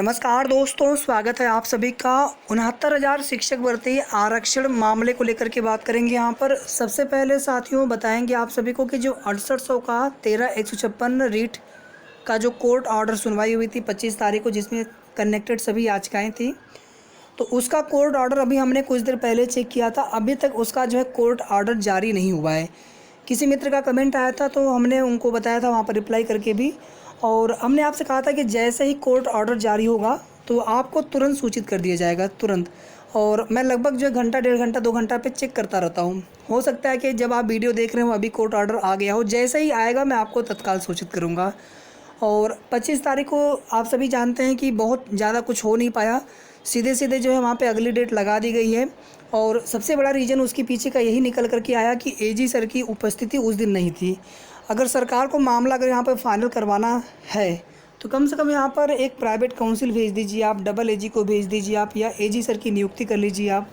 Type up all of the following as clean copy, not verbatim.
नमस्कार दोस्तों, स्वागत है आप सभी का। 69,000 शिक्षक भर्ती आरक्षण मामले को लेकर के बात करेंगे। यहाँ पर सबसे पहले साथियों बताएंगे आप सभी को कि जो 6800 का 13,156 रीट का जो कोर्ट ऑर्डर सुनवाई हुई थी 25 तारीख को, जिसमें कनेक्टेड सभी याचिकाएं थी, तो उसका कोर्ट ऑर्डर अभी हमने कुछ देर पहले चेक किया था। अभी तक उसका जो है कोर्ट ऑर्डर जारी नहीं हुआ है। किसी मित्र का कमेंट आया था तो हमने उनको बताया था वहाँ पर रिप्लाई करके भी, और हमने आपसे कहा था कि जैसे ही कोर्ट ऑर्डर जारी होगा तो आपको तुरंत सूचित कर दिया जाएगा, तुरंत। और मैं लगभग जो घंटा, डेढ़ घंटा, 2 घंटा पे चेक करता रहता हूँ। हो सकता है कि जब आप वीडियो देख रहे हो अभी कोर्ट ऑर्डर आ गया हो, जैसे ही आएगा मैं आपको तत्काल सूचित करूँगा। और 25 तारीख को आप सभी जानते हैं कि बहुत ज़्यादा कुछ हो नहीं पाया, सीधे सीधे जो है वहाँ पे अगली डेट लगा दी गई है। और सबसे बड़ा रीज़न उसके पीछे का यही निकल कर के आया कि एजी सर की उपस्थिति उस दिन नहीं थी। अगर सरकार को मामला अगर यहाँ पर फाइनल करवाना है तो कम से कम यहाँ पर एक प्राइवेट काउंसिल भेज दीजिए आप, डबल एजी को भेज दीजिए आप, या एजी सर की नियुक्ति कर लीजिए आप।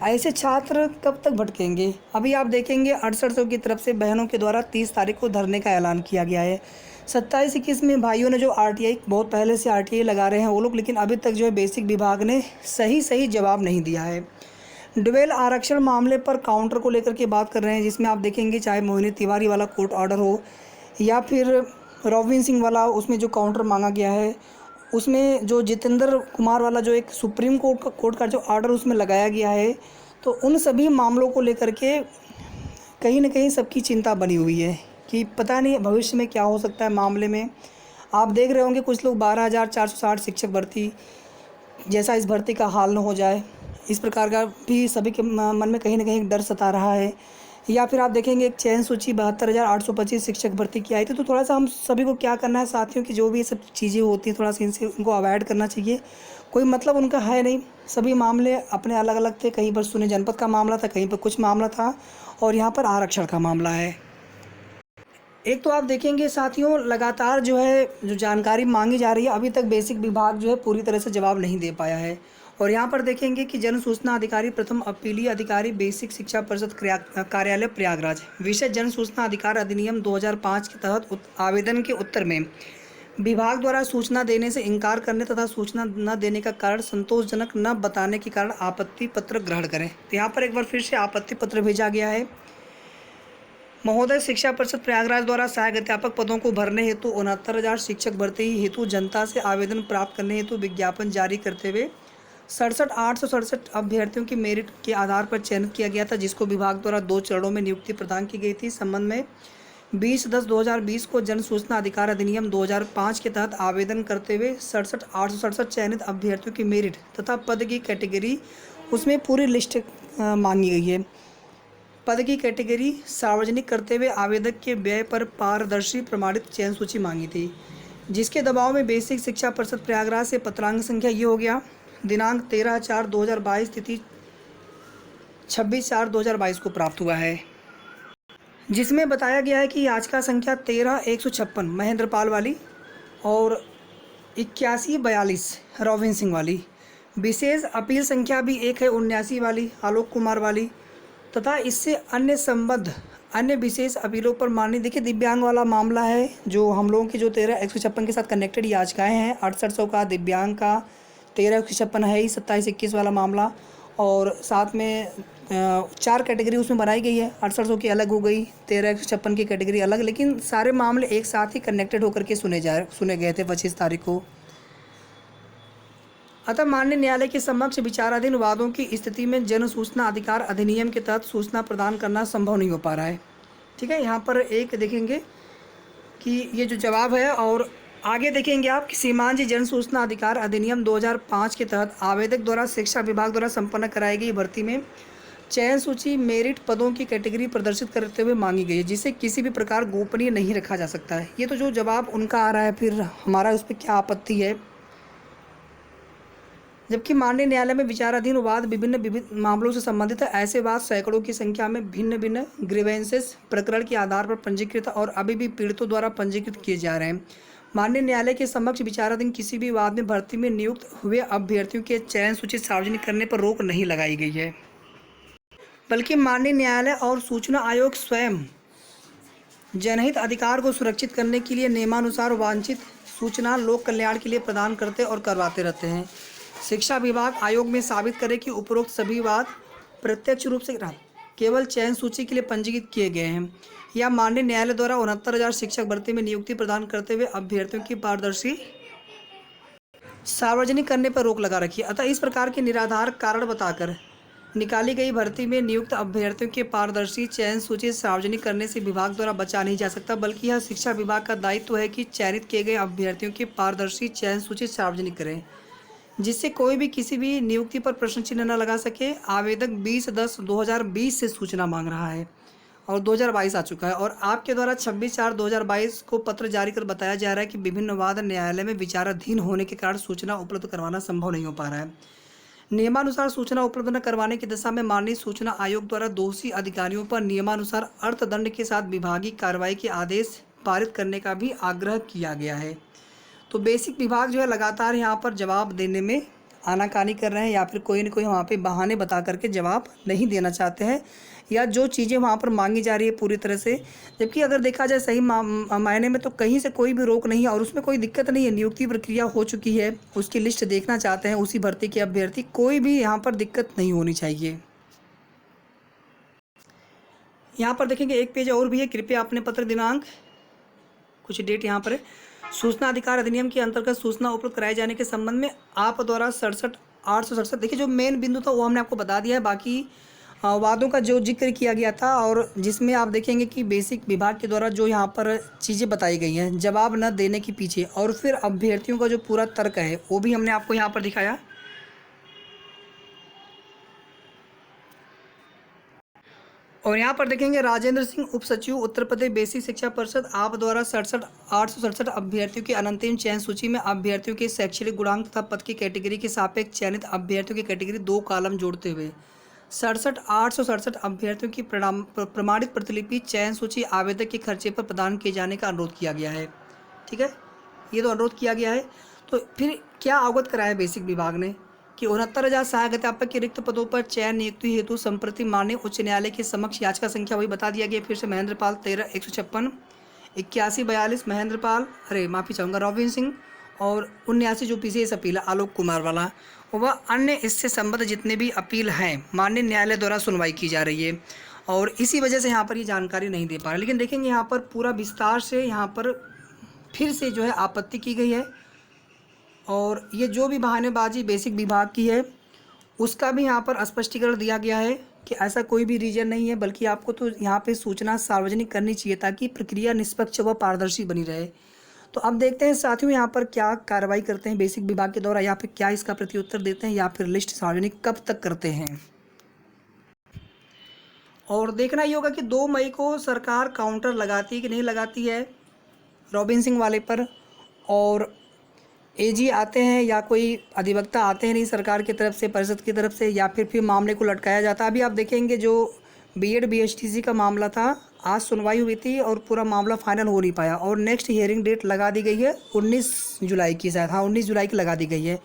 ऐसे छात्र कब तक भटकेंगे? अभी आप देखेंगे 6800 की तरफ से बहनों के द्वारा 30 तारीख को धरने का ऐलान किया गया है। 27-21 में भाइयों ने जो आरटीआई, बहुत पहले से आरटीआई लगा रहे हैं वो लोग, लेकिन अभी तक जो है बेसिक विभाग ने सही जवाब नहीं दिया है। डुबेल आरक्षण मामले पर काउंटर को लेकर के बात कर रहे हैं, जिसमें आप देखेंगे चाहे मोहिनी तिवारी वाला कोर्ट ऑर्डर हो या फिर रॉबिन सिंह वाला, उसमें जो काउंटर मांगा गया है, उसमें जो जितेंद्र कुमार वाला जो एक सुप्रीम कोर्ट का जो ऑर्डर उसमें लगाया गया है, तो उन सभी मामलों को लेकर के कहीं ना कहीं सबकी चिंता बनी हुई है कि पता नहीं भविष्य में क्या हो सकता है मामले में। आप देख रहे होंगे कुछ लोग 12,460 शिक्षक भर्ती जैसा इस भर्ती का हाल न हो जाए, इस प्रकार का भी सभी के मन में कहीं ना कहीं डर सता रहा है। या फिर आप देखेंगे एक चयन सूची 72,825 शिक्षक भर्ती की आई थी। तो थोड़ा सा हम सभी को क्या करना है साथियों कि जो भी ये सब चीज़ें होती हैं थोड़ा सा इनको अवॉइड करना चाहिए। कोई मतलब उनका है नहीं, सभी मामले अपने अलग अलग थे। कहीं पर सुने जनपद का मामला था, कहीं पर कुछ मामला था, और यहाँ पर आरक्षण का मामला है। एक तो आप देखेंगे साथियों लगातार जो है जो जानकारी मांगी जा रही है, अभी तक बेसिक विभाग जो है पूरी तरह से जवाब नहीं दे पाया है। और यहाँ पर देखेंगे कि जन सूचना अधिकारी प्रथम अपीलीय अधिकारी बेसिक शिक्षा परिषद कार्यालय प्रयागराज, विषय जन सूचना अधिकार अधिनियम 2005 के तहत आवेदन के उत्तर में विभाग द्वारा सूचना देने से इनकार करने तथा सूचना न देने का कारण संतोषजनक न बताने के कारण आपत्ति पत्र ग्रहण करें। तो यहाँ पर एक बार फिर से आपत्ति पत्र भेजा गया है। महोदय, शिक्षा परिषद प्रयागराज द्वारा सहायक अध्यापक पदों को भरने हेतु 69,000 शिक्षक भर्ती हेतु जनता से आवेदन प्राप्त करने हेतु विज्ञापन जारी करते हुए 67,867 अभ्यर्थियों की मेरिट के आधार पर चयनित किया गया था, जिसको विभाग द्वारा 2 चरणों में नियुक्ति प्रदान की गई थी। संबंध में 20/10/2020 को जन सूचना अधिकार अधिनियम 2005 के तहत आवेदन करते हुए 67,867 चयनित अभ्यर्थियों की मेरिट तथा पद की कैटेगरी, उसमें पूरी लिस्ट मांगी गई है। पद की कैटेगरी सार्वजनिक करते हुए आवेदक के व्यय पर पारदर्शी प्रमाणित चयन सूची मांगी थी, जिसके दबाव में बेसिक शिक्षा परिषद प्रयागराज से पत्रांक संख्या ये हो गया, दिनांक 13/4/2022, तिथि 26/4/2022 को प्राप्त हुआ है, जिसमें बताया गया है कि याचिका संख्या 13,156 महेंद्रपाल वाली और 8142 रॉबिन सिंह वाली, विशेष अपील संख्या भी एक है 79 वाली आलोक कुमार वाली, तथा इससे अन्य संबद्ध अन्य विशेष अपीलों पर माननीय, देखिए दिव्यांग वाला मामला है जो हम लोगों की जो 13,156 के साथ कनेक्टेड याचिकाएं हैं, 6800 का दिव्यांग का 13,156 है ही, 27-21 वाला मामला, और साथ में 4 कैटेगरी उसमें बनाई गई है। 6800 की अलग हो गई, 13,156 की कैटेगरी अलग, लेकिन सारे मामले एक साथ ही कनेक्टेड होकर के सुने गए थे 25 तारीख को। अतः माननीय न्यायालय के समक्ष विचाराधीन वादों की स्थिति में जन सूचना अधिकार अधिनियम के तहत सूचना प्रदान करना संभव नहीं हो पा रहा है। ठीक है, यहाँ पर एक देखेंगे कि ये जो जवाब है, और आगे देखेंगे आप कि सीमांत जन सूचना अधिकार अधिनियम 2005 के तहत आवेदक द्वारा शिक्षा विभाग द्वारा संपन्न कराई गई भर्ती में चयन सूची मेरिट पदों की कैटेगरी प्रदर्शित करते हुए मांगी गई है, जिसे किसी भी प्रकार गोपनीय नहीं रखा जा सकता है। ये तो जो जवाब उनका आ रहा है, फिर हमारा उस पर क्या आपत्ति है? जबकि माननीय न्यायालय में विचाराधीन वाद विभिन्न मामलों से संबंधित है। ऐसे वाद सैकड़ों की संख्या में भिन्न भिन्न ग्रीवेंसेस प्रकरण के आधार पर पंजीकृत और अभी भी पीड़ितों द्वारा पंजीकृत किए जा रहे हैं। माननीय न्यायालय के समक्ष विचाराधीन किसी भी वाद में भर्ती में नियुक्त हुए अभ्यर्थियों के चयन सूची सार्वजनिक करने पर रोक नहीं लगाई गई है, बल्कि माननीय न्यायालय और सूचना आयोग स्वयं जनहित अधिकार को सुरक्षित करने के लिए नियमानुसार वांछित सूचना लोक कल्याण के लिए प्रदान करते और करवाते रहते हैं। शिक्षा विभाग आयोग में साबित करे कि उपरोक्त सभी वाद प्रत्यक्ष रूप से केवल चयन सूची के लिए पंजीकृत किए गए हैं या माननीय न्यायालय द्वारा 69,000 शिक्षक भर्ती में नियुक्ति प्रदान करते हुए अभ्यर्थियों की पारदर्शी सार्वजनिक करने पर रोक लगा रखी है। अतः इस प्रकार के निराधार कारण बताकर निकाली गई भर्ती में नियुक्त अभ्यर्थियों के पारदर्शी चयन सूची सार्वजनिक करने से विभाग द्वारा बचा नहीं जा सकता, बल्कि यह शिक्षा विभाग का दायित्व है कि चयनित किए गए अभ्यर्थियों की पारदर्शी चयन सूची सार्वजनिक करें, जिससे कोई भी किसी भी नियुक्ति पर प्रश्न चिन्ह न लगा सके। आवेदक 20/10/2020 से सूचना मांग रहा है और 2022 आ चुका है और आपके द्वारा 26/4/2022 को पत्र जारी कर बताया जा रहा है कि विभिन्न वाद न्यायालय में विचाराधीन होने के कारण सूचना उपलब्ध करवाना संभव नहीं हो पा रहा है। नियमानुसार सूचना उपलब्ध न करवाने की दशा में माननीय सूचना आयोग द्वारा दोषी अधिकारियों पर नियमानुसार अर्थदंड के साथ विभागीय कार्रवाई के आदेश पारित करने का भी आग्रह किया गया है। तो बेसिक विभाग जो है लगातार यहाँ पर जवाब देने में आनाकानी कर रहे हैं या फिर कोई न कोई वहाँ पे बहाने बता करके जवाब नहीं देना चाहते हैं, या जो चीज़ें वहाँ पर मांगी जा रही है पूरी तरह से, जबकि अगर देखा जाए सही मायने में तो कहीं से कोई भी रोक नहीं है और उसमें कोई दिक्कत नहीं है। नियुक्ति प्रक्रिया हो चुकी है, उसकी लिस्ट देखना चाहते हैं उसी भर्ती के अभ्यर्थी, कोई भी यहाँ पर दिक्कत नहीं होनी चाहिए। यहाँ पर देखेंगे एक पेज और भी है, कृपया अपने पत्र दिनांक कुछ डेट यहाँ पर है। सूचना अधिकार अधिनियम के अंतर्गत सूचना उपलब्ध कराए जाने के संबंध में आप द्वारा 67/867, देखिए जो मेन बिंदु था वो हमने आपको बता दिया है, बाकी वादों का जो जिक्र किया गया था और जिसमें आप देखेंगे कि बेसिक विभाग के द्वारा जो यहाँ पर चीज़ें बताई गई हैं जवाब न देने के पीछे, और फिर अभ्यर्थियों का जो पूरा तर्क है वो भी हमने आपको यहाँ पर दिखाया। और यहाँ पर देखेंगे राजेंद्र सिंह उप सचिव उत्तर प्रदेश बेसिक शिक्षा परिषद, आप द्वारा 67/867 अभ्यर्थियों की अनंतिम चयन सूची में अभ्यर्थियों के शैक्षणिक गुणांक तथा पद की कैटेगरी के सापेक्ष चयनित अभ्यर्थियों की कैटेगरी 2 कॉलम जोड़ते हुए 67/867 अभ्यर्थियों की प्रमाणित प्रतिलिपि चयन सूची आवेदक के खर्चे पर प्रदान किए जाने का अनुरोध किया गया है। ठीक है, ये तो अनुरोध किया गया है। तो फिर क्या अवगत कराया बेसिक विभाग ने कि 69,000 सहायक अध्यापक के रिक्त पदों पर चयन नियुक्ति हेतु संप्रति माननीय उच्च न्यायालय के समक्ष याचिका संख्या वही बता दिया गया फिर से, महेंद्र पाल 13/156, 81/42 महेंद्र पाल, माफ़ी चाहूँगा रॉबिन सिंह, और 79 जो PCS अपील है आलोक कुमार वाला, वह अन्य इससे संबद्ध जितने भी अपील हैं माननीय न्यायालय द्वारा सुनवाई की जा रही है और इसी वजह से यहाँ पर ये जानकारी नहीं दे पा रहे। लेकिन देखेंगे यहाँ पर पूरा विस्तार से यहाँ पर फिर से जो है आपत्ति की गई है और ये जो भी बहानेबाजी बेसिक विभाग की है उसका भी यहाँ पर स्पष्टीकरण दिया गया है कि ऐसा कोई भी रीजन नहीं है, बल्कि आपको तो यहाँ पे सूचना सार्वजनिक करनी चाहिए ताकि प्रक्रिया निष्पक्ष व पारदर्शी बनी रहे। तो अब देखते हैं साथियों यहाँ पर क्या कार्रवाई करते हैं बेसिक विभाग के द्वारा, या फिर क्या इसका प्रत्युत्तर देते हैं, या फिर लिस्ट सार्वजनिक कब तक करते हैं। और देखना ही होगा कि 2 मई को सरकार काउंटर लगाती है कि नहीं लगाती है रॉबिन सिंह वाले पर, और AG आते हैं या कोई अधिवक्ता आते हैं नहीं सरकार की तरफ से, परिषद की तरफ से, या फिर मामले को लटकाया जाता है। अभी आप देखेंगे जो B.Ed BSTC का मामला था, आज सुनवाई हुई थी और पूरा मामला फाइनल हो नहीं पाया और नेक्स्ट हियरिंग डेट लगा दी गई है 19 जुलाई की, शायद 19 जुलाई की लगा दी गई है।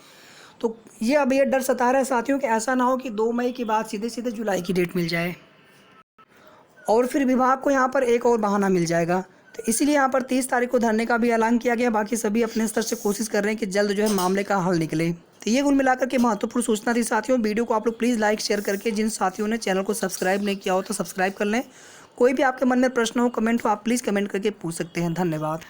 तो ये अब ये डर सता रहा है साथियों कि ऐसा ना हो कि 2 मई के बाद सीधे सीधे जुलाई की डेट मिल जाए और फिर विभाग को यहाँ पर एक और बहाना मिल जाएगा। तो इसीलिए यहाँ पर 30 तारीख को धरने का भी ऐलान किया गया। बाकी सभी अपने स्तर से कोशिश कर रहे हैं कि जल्द जो है मामले का हल निकले। तो ये कुल मिलाकर के महत्वपूर्ण सूचना थी साथियों। वीडियो को आप लोग प्लीज़ लाइक शेयर करके, जिन साथियों ने चैनल को सब्सक्राइब नहीं किया हो तो सब्सक्राइब कर लें। कोई भी आपके मन में प्रश्न हो, कमेंट हो, आप प्लीज़ कमेंट करके पूछ सकते हैं। धन्यवाद।